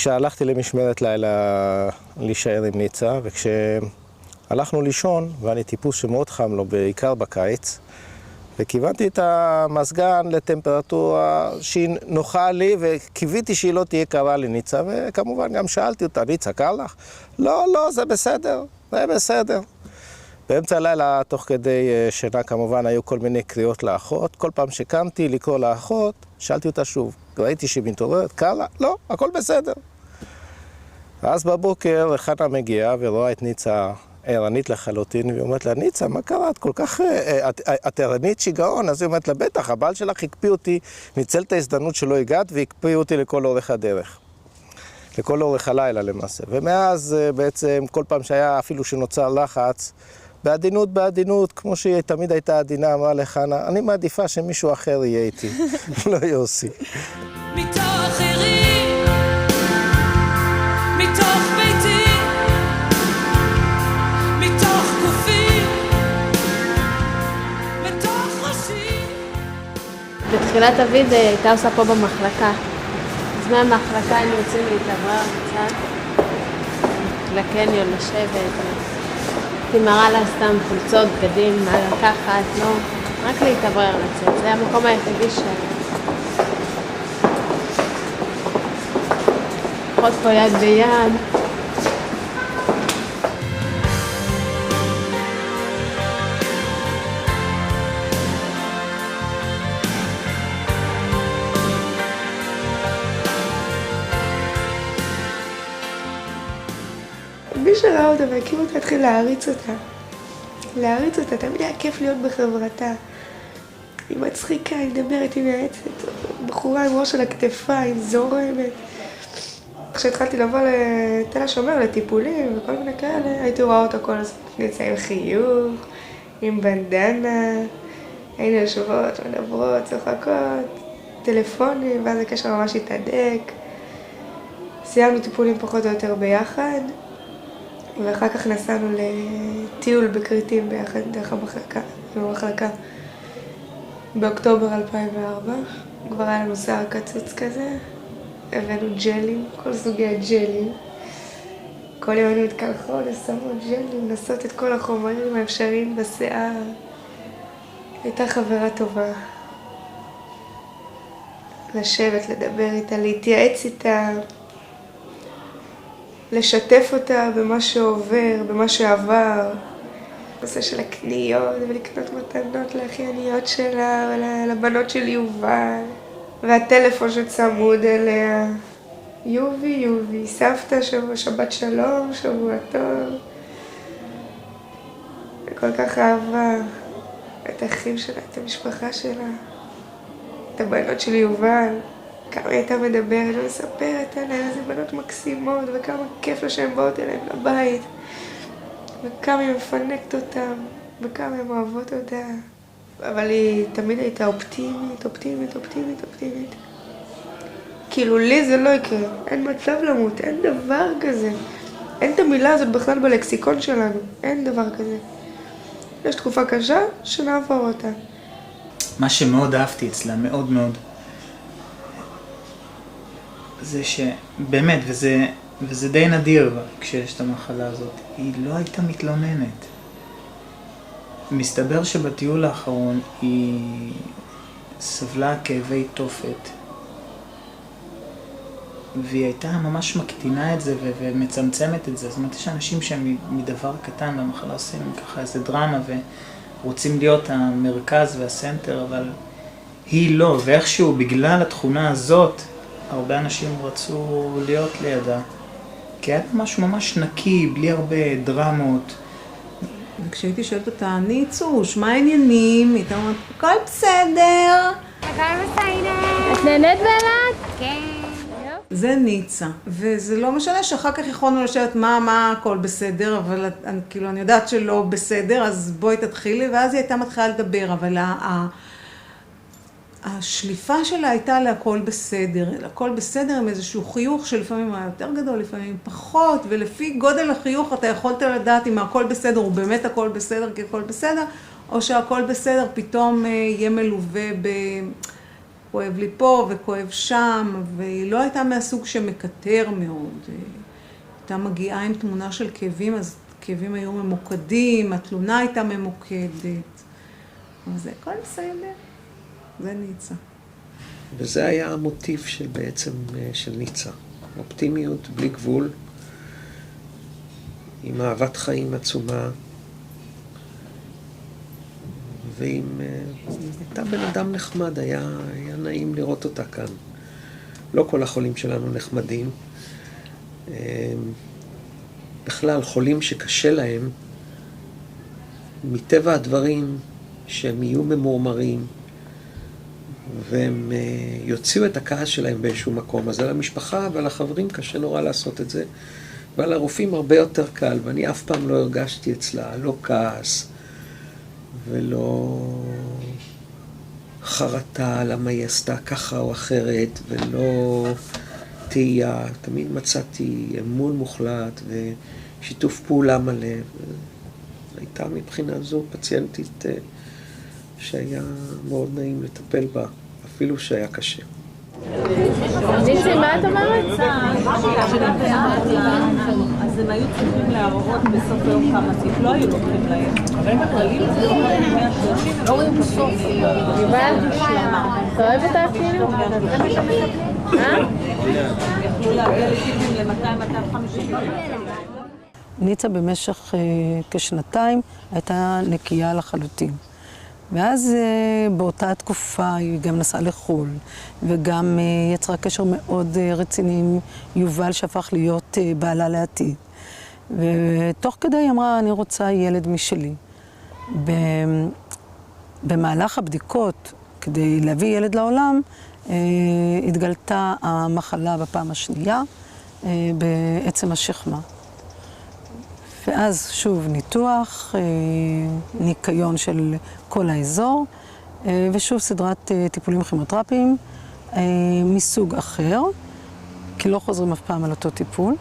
הלכתי למשמרת לילה להישאר עם ניצה, וכשהלכנו לישון, ואני טיפוס שמאוד חם לו, בעיקר בקיץ, וכיוונתי את המזגן לטמפרטורה שהיא נוחה לי, וקיוויתי שהיא לא תהיה קרה לניצה, וכמובן גם שאלתי אותה, ניצה, קר לך? לא, זה בסדר, זה בסדר. באמצע הלילה, תוך כדי שינה, כמובן, היו כל מיני קריאות לאחות. כל פעם שקמתי לקרוא לאחות, שאלתי אותה שוב. ראיתי שהיא מתעוררת, קר לה? לא, הכל בסדר. ואז בבוקר חנה מגיעה ורואה את ניצה ערנית לחלוטין, והיא אומרת לה, ניצה, מה קרה? את כל כך... את ערנית שיגעון. אז היא אומרת לה, בטח, הבעל שלך הקפיא אותי, ניצל את ההזדמנות שלא הגעת, והקפיא אותי לכל אורך הדרך. לכל אורך הלילה למעשה. ומאז בעצם כל פעם שהיה אפילו שנוצר לחץ, בעדינות, כמו שהיא תמיד הייתה עדינה, אמרה לחנה, אני מעדיפה שמישהו אחר יהיה איתי, לא יוסי. מתוך אחרים, מתוך ביתי, מתוך גופי, מתוך ראשי. בתחילת דוד הייתה עושה פה במחלקה. אז מהמחלקה היינו יוצאים להתעברר קצת, לקניון, לשבת. הייתי מראה לה סתם חולצות, בגדים, מה לקחת, לא, רק להתעברר לצאת. זה היה המקום היחידי פחות פה יד ביד. מי שראה אותה והכיר אותה התחיל להעריץ אותה, תמיד היה כיף להיות בחברתה. היא מצחיקה, היא מדברת, היא מייעצת, בחורה עם ראש על הכתפיים, זורמת. כשהתחלתי לבוא לתל השומר, לטיפולים וכל מיני כאלה, הייתי רואה אותה כל הזמן. נצא עם חיוך, עם בנדנה, היינו יושבות, מדברות, צוחקות, טלפונים, ואז הקשר ממש התהדק. סיימנו טיפולים פחות או יותר ביחד. ואחר כך נסענו לטיול בכרתים ביחד דרך המחלקה. באוקטובר 2004, כבר היה לנו שיער קצוץ כזה, הבאנו ג'לים, כל סוגי הג'לים. כל יום היינו מתקלחות, שמו ג'לים, נסות את כל החומרים האפשריים בשיער. הייתה חברה טובה. לשבת, לדבר איתה, להתייעץ איתה. לשתף אותה במה שעובר, במה שעבר. נושא של הקניות ולקנות מתנות לאחייניות שלה ולבנות של יובל. והטלפון שצמוד אליה. יובי, סבתא, שבת שלום, שבוע טוב. וכל כך אהבה את האחים שלה, את המשפחה שלה. את הבנות של יובל. כמה היא הייתה מדברת ומספרת עליהן, איזה בנות מקסימות, וכמה כיף לה שהן באות אליהן לבית, וכמה היא מפנקת אותן, וכמה הן אוהבות אותה. אבל היא תמיד הייתה אופטימית. כאילו לי זה לא יקרה, אין מצב למות, אין דבר כזה. אין את המילה הזאת בכלל בלקסיקון שלנו, אין דבר כזה. יש תקופה קשה שנעבור אותה. מה שמאוד אהבתי אצלה, מאוד, זה שבאמת, וזה די נדיר כשיש את המחלה הזאת, היא לא הייתה מתלוננת. מסתבר שבטיול האחרון היא סבלה כאבי תופת, והיא הייתה ממש מקטינה את זה ומצמצמת את זה. זאת אומרת, יש אנשים שהם מדבר קטן במחלה עושים ככה איזה דרמה ורוצים להיות המרכז והסנטר, אבל היא לא, ואיכשהו בגלל התכונה הזאת, הרבה אנשים רצו להיות לידה, כי היה משהו ממש נקי, בלי הרבה דרמות. וכשהייתי שואלת אותה, ניצוש, מה העניינים? היא הייתה אומרת, הכל בסדר. הכל בסדר. את נהנית באילת? כן. זה ניצה, וזה לא משנה שאחר כך יכולנו לשאלת מה הכל בסדר, אבל אני יודעת שלא בסדר, אז בואי תתחילי, ואז היא הייתה מתחילה לדבר, אבל השליפה שלה הייתה להכל בסדר, הכל בסדר עם איזשהו חיוך שלפעמים היה יותר גדול, לפעמים פחות, ולפי גודל החיוך אתה יכולת לדעת אם הכל בסדר, הוא באמת הכל בסדר כי הכל בסדר, או שהכל בסדר פתאום יהיה מלווה כואב לי פה וכואב שם, והיא לא הייתה מהסוג שמקטר מאוד. הייתה מגיעה עם תמונה של כאבים, אז כאבים היו ממוקדים, התלונה הייתה ממוקדת. אבל זה הכל בסדר, זה ניצה. וזה היה המוטיב של ניצה. אופטימיות בלי גבול, עם אהבת חיים עצומה, ועם הייתה בן אדם נחמד, היה נעים לראות אותה כאן. לא כל החולים שלנו נחמדים. בכלל, חולים שקשה להם, מטבע הדברים שהם יהיו ממורמרים, והם יוציאו את הכעס שלהם באיזשהו מקום. אז על המשפחה ועל החברים קשה נורא לעשות את זה, ועל הרופאים הרבה יותר קל, ואני אף פעם לא הרגשתי אצלה, לא כעס, ולא חרטה למה היא עשתה ככה או אחרת, ולא תהייה. תמיד מצאתי אמון מוחלט ושיתוף פעולה מלא. הייתה מבחינה זו פציינטית שהיה מאוד נעים לטפל בה, אפילו שהיה קשה. ניצי, מה את אומרת? אז הם היו צריכים להראות בסוף היום כמה ציף, לא היו לוקחים להם. לא רואים בסוף. יובל, אתה אוהב אותה אפילו? יכלו להגיע לטיפים ל-200-250. ניצה במשך כשנתיים הייתה נקייה לחלוטין. ואז באותה תקופה היא גם נסעה לחול, וגם יצרה קשר מאוד רציני עם יובל שהפך להיות בעלה לעתיד. ותוך כדי היא אמרה, אני רוצה ילד משלי. במהלך הבדיקות, כדי להביא ילד לעולם, התגלתה המחלה בפעם השנייה בעצם השכמה. ואז שוב ניתוח, ניקיון של כל האזור, ושוב סדרת טיפולים כימותרפיים מסוג אחר, כי לא חוזרים אף פעם על אותו טיפול.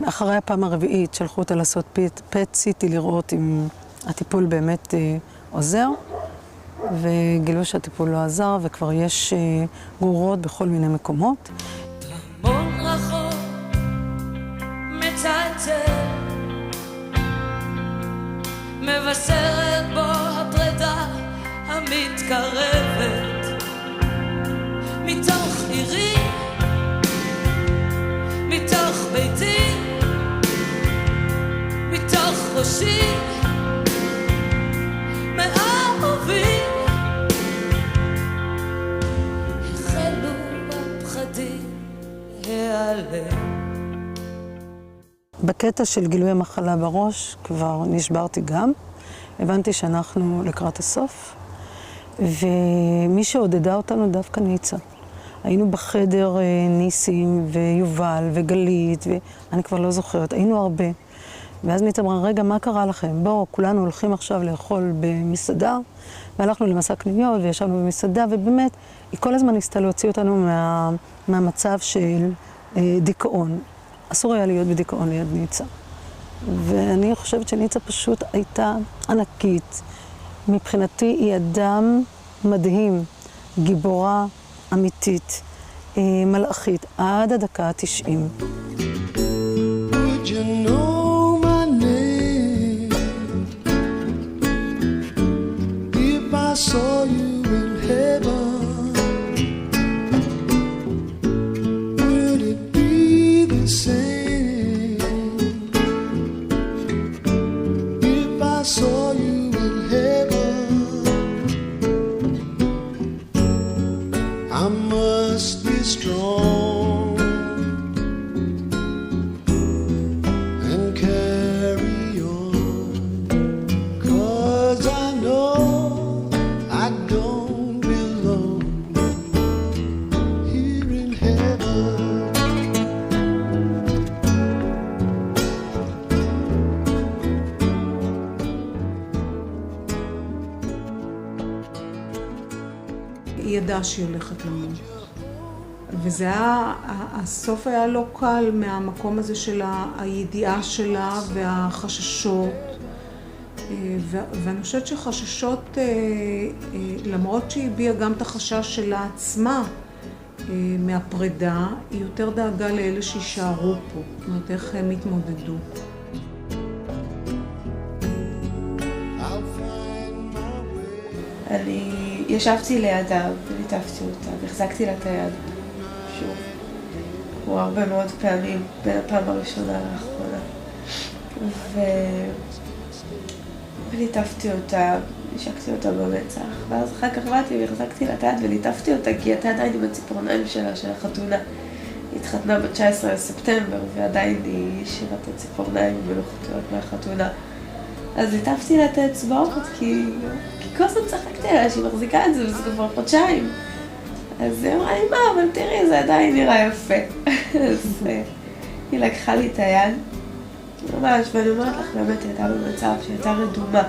אחרי הפעם הרביעית שלחו אותה לעשות PET-CT לראות אם הטיפול באמת עוזר, וגילו שהטיפול לא עזר, וכבר יש גרורות בכל מיני מקומות. המון רחוק מצלצל, מבשרת בו הפרידה המתקרבת, מתוך עירי, מתוך ביתי, מתוך ראשי, מאהובי, החלו הפחדים להיעלם. בקטע של גילוי המחלה בראש כבר נשברתי גם. הבנתי שאנחנו לקראת הסוף, ומי שעודדה אותנו דווקא ניצה. היינו בחדר ניסים ויובל וגלית, ואני כבר לא זוכרת, היינו הרבה. ואז ניצה אמרה, רגע, מה קרה לכם? בואו, כולנו הולכים עכשיו לאכול במסעדה, והלכנו למסע קניות וישבנו במסעדה, ובאמת, היא כל הזמן ניסתה להוציא אותנו מהמצב של דיכאון. אסור היה להיות בדיכאון ליד ניצה. ואני חושבת שניצה פשוט הייתה ענקית. מבחינתי היא אדם מדהים, גיבורה אמיתית, מלאכית, עד הדקה ה-90. היא ידעה שהיא הולכת למות. וזה היה, הסוף היה לא קל מהמקום הזה של הידיעה שלה והחששות. ואני חושבת שחששות, למרות שהיא הביעה גם את החשש שלה עצמה מהפרידה, היא יותר דאגה לאלה שישארו פה, זאת אומרת איך הם יתמודדו. אני ישבתי לידה וליטפתי אותה והחזקתי לה את היד, שוב, כמו הרבה מאוד פעמים בין הפעם הראשונה לאחרונה. וליטפתי אותה, נשקתי אותה במצח, ואז אחר כך באתי והחזקתי לה את היד וליטפתי אותה, כי הייתה עדיין עם הציפורניים שלה, של החתונה. היא התחתנה ב-19 לספטמבר, ועדיין היא השאירה את הציפורניים מלוכתיות מהחתונה. אז ליטפתי לה את האצבעות, כי כל הזמן צחקתי עליה שהיא מחזיקה את זה, וזה כבר חודשיים. אז היא אמרה לי, מה, אבל תראי, זה עדיין נראה יפה. אז היא לקחה לי את היד, ממש, ואני אומרת לך, באמת, היא הייתה במצב שהיא הייתה רדומה.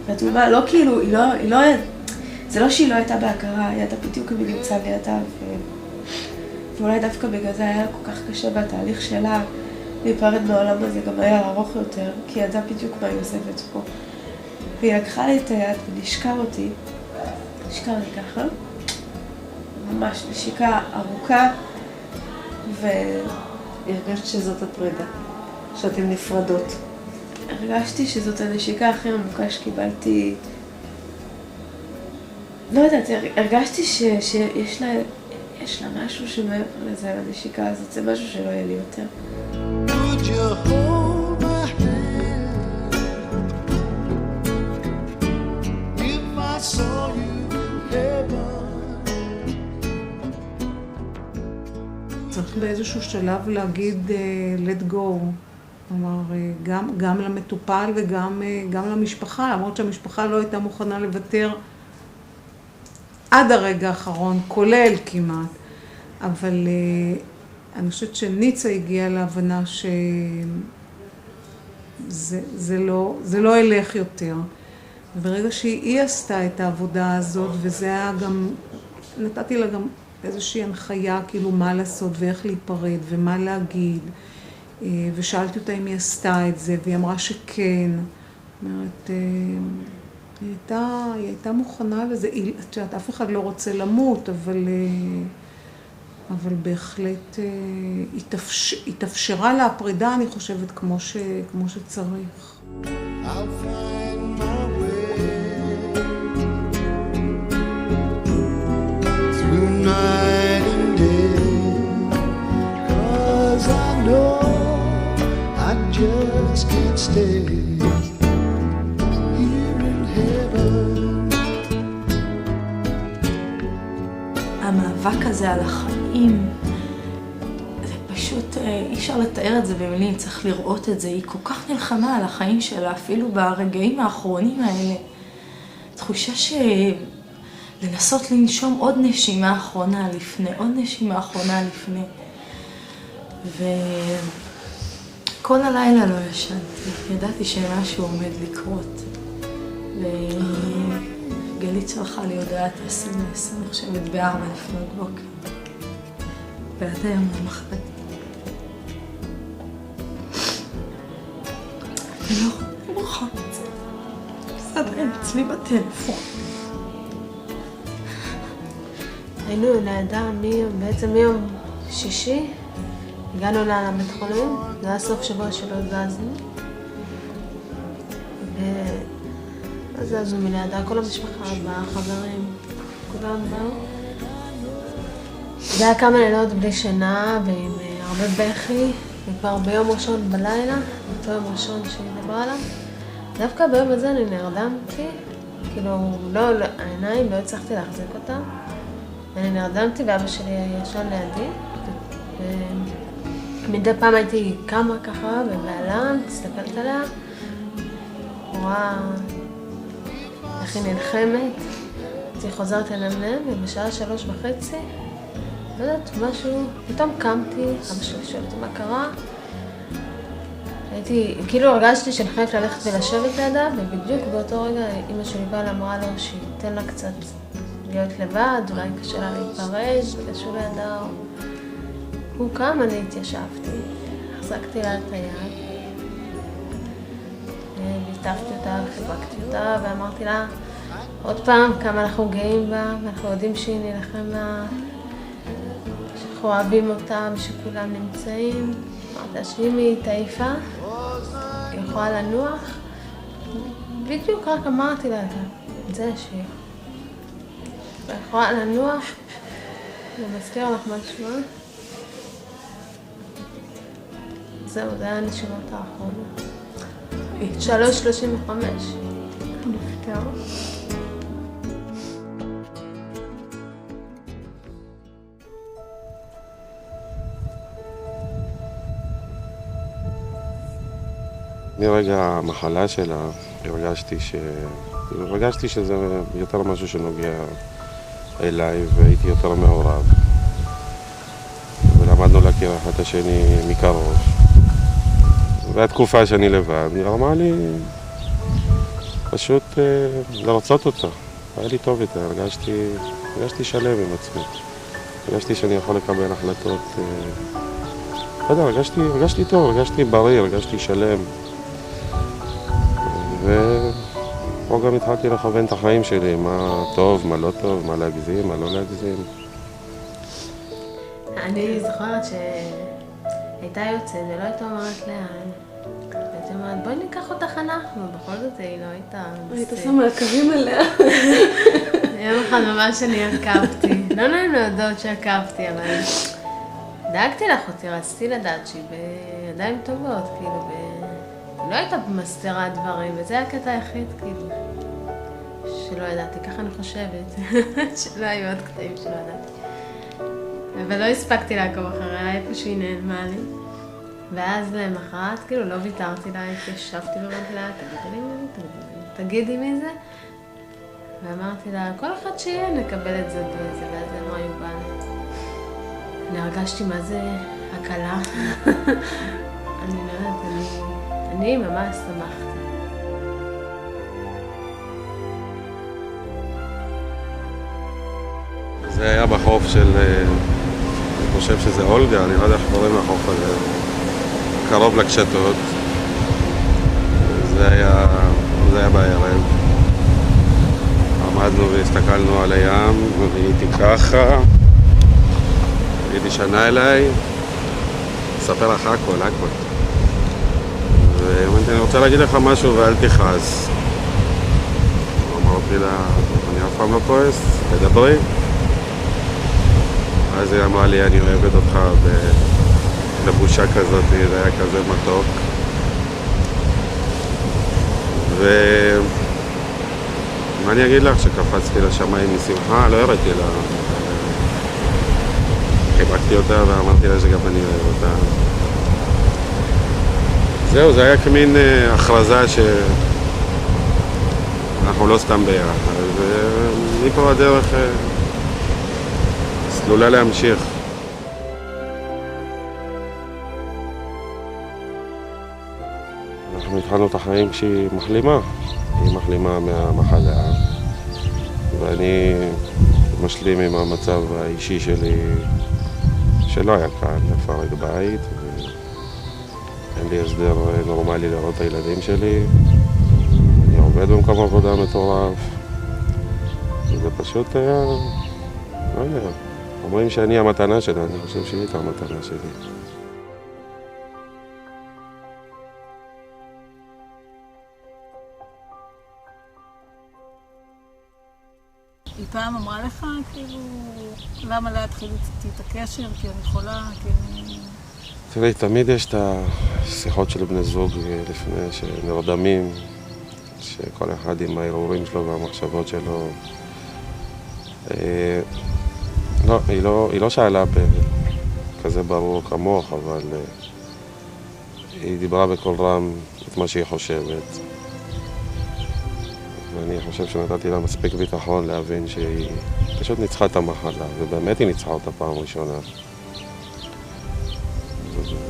רדומה, לא כאילו, היא לא, זה לא שהיא לא הייתה בהכרה, היא הייתה בדיוק אם היא נמצאה לידה, ואולי דווקא בגלל זה היה כל כך קשה בתהליך שלה, להיפרד מהעולם הזה גם היה ארוך יותר, כי היא ידעה בדיוק מה היא עוזבת פה. והיא לקחה לי את היד ונשקה אותי, נשקה לי ככה, ממש נשיקה ארוכה, הרגשת שזאת הפרידה, שאתן נפרדות. הרגשתי שזאת הנשיקה הכי עמוקה שקיבלתי. לא יודעת, הרגשתי שיש לה משהו שמעבר לזה, הנשיקה הזאת, זה משהו שלא יהיה לי יותר. Would you hold my hand if I saw you in heaven? צריך באיזשהו שלב להגיד let go. כלומר, גם למטופל וגם למשפחה, למרות שהמשפחה לא הייתה מוכנה לוותר עד הרגע האחרון, כולל כמעט. אבל אני חושבת שניצה הגיעה להבנה שזה לא ילך יותר. וברגע שהיא עשתה את העבודה הזאת, וזה היה גם, נתתי לה גם איזושהי הנחיה, כאילו מה לעשות ואיך להיפרד ומה להגיד. ושאלתי אותה אם היא עשתה את זה, והיא אמרה שכן. זאת אומרת, היא הייתה מוכנה לזה. את יודעת, אף אחד לא רוצה למות, אבל בהחלט התאפשרה לה הפרידה, אני חושבת, כמו שצריך. I'll find my way through night and day, 'cause I know I just can't stay here in heaven. המאבק הזה על החיים, זה פשוט, אי אפשר לתאר את זה במילים, צריך לראות את זה. היא כל כך נלחמה על החיים שלה, אפילו ברגעים האחרונים האלה. תחושה לנסות לנשום עוד נשימה האחרונה לפני, עוד נשימה האחרונה לפני. וכל הלילה לא ישנתי, ידעתי שמשהו עומד לקרות. גלית שלחה לי הודעת אס-אם-אס, אני חושבת ב-4 לפנות בוקר. ועד היום למחרת. אני לא מוכן את זה. זה עדיין אצלי בטלפון. היינו לידה בעצם מיום שישי, הגענו לה לבית חולים, זה היה סוף שבוע שלא הגזנו. אז זזו מלידה, כל המשפחה הבאה, חברים, כולם באו. זה היה כמה לילות בלי שינה ועם הרבה בכי, וכבר ביום ראשון בלילה, אותו יום ראשון שהיא דיברה עליו. דווקא ביום הזה אני נרדמתי, כאילו, העיניים לא הצלחתי להחזיק אותם. אני נרדמתי ואבא שלי ישן לידי. מדי פעם הייתי קמה ככה בבעלם, תסתכלת עליה, רואה איך היא נלחמת. הייתי חוזרת לנמנם, ובשעה 3:30, לא יודעת, משהו, פתאום קמתי, אבא שלי שואל אותי מה קרה. כאילו הרגשתי שאני חייבת ללכת ולשבת לידה, ובדיוק באותו רגע אמא שלי באה אמרה לו שייתן לה קצת להיות לבד, אולי קשה לה להיפרד, ולשו לידה. הוא קם, אני התיישבתי, החזקתי לה את היד. וליטפתי אותה וחיבקתי אותה ואמרתי לה עוד פעם כמה אנחנו גאים בה ואנחנו יודעים שהיא נלחמה, שאנחנו אוהבים אותה ושכולם נמצאים. אמרתי לה שאם היא תעיפה, היא יכולה לנוח. בדיוק רק אמרתי לה את זה השיר. היא יכולה לנוח. אני מזכיר לך מה שמה. זהו, זה היה הנשימות האחרונות. 3:35. נפטר. מרגע המחלה שלה הרגשתי שזה יותר משהו שנוגע אליי והייתי יותר מעורב. ולמדנו להכיר אחד את השני מקרוב. והתקופה שאני לבד, היא גרמה לי פשוט לרצות אותה. היה לי טוב איתה, הרגשתי שלם עם עצמי. הרגשתי שאני יכול לקבל החלטות. לא יודע, הרגשתי טוב, הרגשתי בריא, הרגשתי שלם. ופה גם התחלתי לכוון את החיים שלי, מה טוב, מה לא טוב, מה להגזים, מה לא להגזים. אני זוכרת שהייתה יוצאת ולא הייתה אומרת לאן. הייתה אומרת, בואי ניקח אותך אנחנו, בכל זאת היא לא הייתה... היית שמה עקבים עליה. יום אחד ממש אני עקבתי. לא נעים להודות שעקבתי, אבל דאגתי לך אותי, רציתי לדעת שהיא בידיים טובות, כאילו, לא הייתה במסתרה דברים, וזה היה הקטע היחיד, כאילו, שלא ידעתי, ככה אני חושבת, שלא היו עוד קטעים שלא ידעתי. אבל לא הספקתי לעקוב אחריה, איפה שהיא נעלמה לי. ואז למחרת, כאילו, לא ויתרתי לה, התיישבתי ואמרתי לה, תגידי מי זה. ואמרתי לה, כל אחד שיהיה, נקבל את זה בזה, ואז זה נורא יובל. אני הרגשתי מה זה הקלה. אני לא יודעת, אני ממש שמחתי. זה היה בחוף של, אני חושב שזה אולגה, אני לא יודע איך קוראים לחוף הזה, קרוב לקשתות. זה היה בערב. עמדנו והסתכלנו על הים, והייתי ככה, הייתי שנה אליי, אספר לך הכל. ואמרתי, אני רוצה להגיד לך משהו ואל תכעס. אמרתי לה, אני אף פעם לא כועס, תדברי. אז היא אמרה לי, אני אוהבת אותך בלבושה כזאת, זה היה כזה מתוק. מה אני אגיד לך שקפצתי לשמיים משמחה? לא הראיתי לה. חיבקתי אותה ואמרתי לה שגם אני אוהב אותה. זהו, זה היה כמין הכרזה שאנחנו לא סתם ביחד. ומפה הדרך סלולה להמשיך. אנחנו התחלנו את החיים כשהיא מחלימה. היא מחלימה מהמחלה, ואני משלים עם המצב האישי שלי שלא היה קל לפרק בית, ואין לי הסדר נורמלי לראות את הילדים שלי. אני עובד במקום עבודה מטורף, וזה פשוט היה, לא יודע, אומרים שאני המתנה שלה, אני חושב שהיא הייתה המתנה שלי. היא פעם אמרה לך, כאילו, למה להתחיל איתי את הקשר? כי אני חולה, כי אני... תראי, תמיד יש את השיחות של בני זוג לפני שנרדמים, שכל אחד עם הערעורים שלו והמחשבות שלו. לא, היא לא שאלה כזה ברור כמוך, אבל היא דיברה בקול רם את מה שהיא חושבת. ואני חושב שנתתי לה מספיק ביטחון להבין שהיא פשוט ניצחה את המחלה, ובאמת היא ניצחה אותה פעם ראשונה.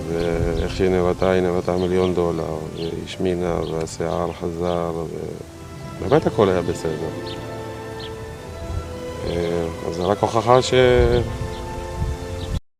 ואיך שהיא נראתה, היא נראתה $1,000,000, והיא השמינה, והשיער חזר, ובאמת הכל היה בסדר. אז זה רק הוכחה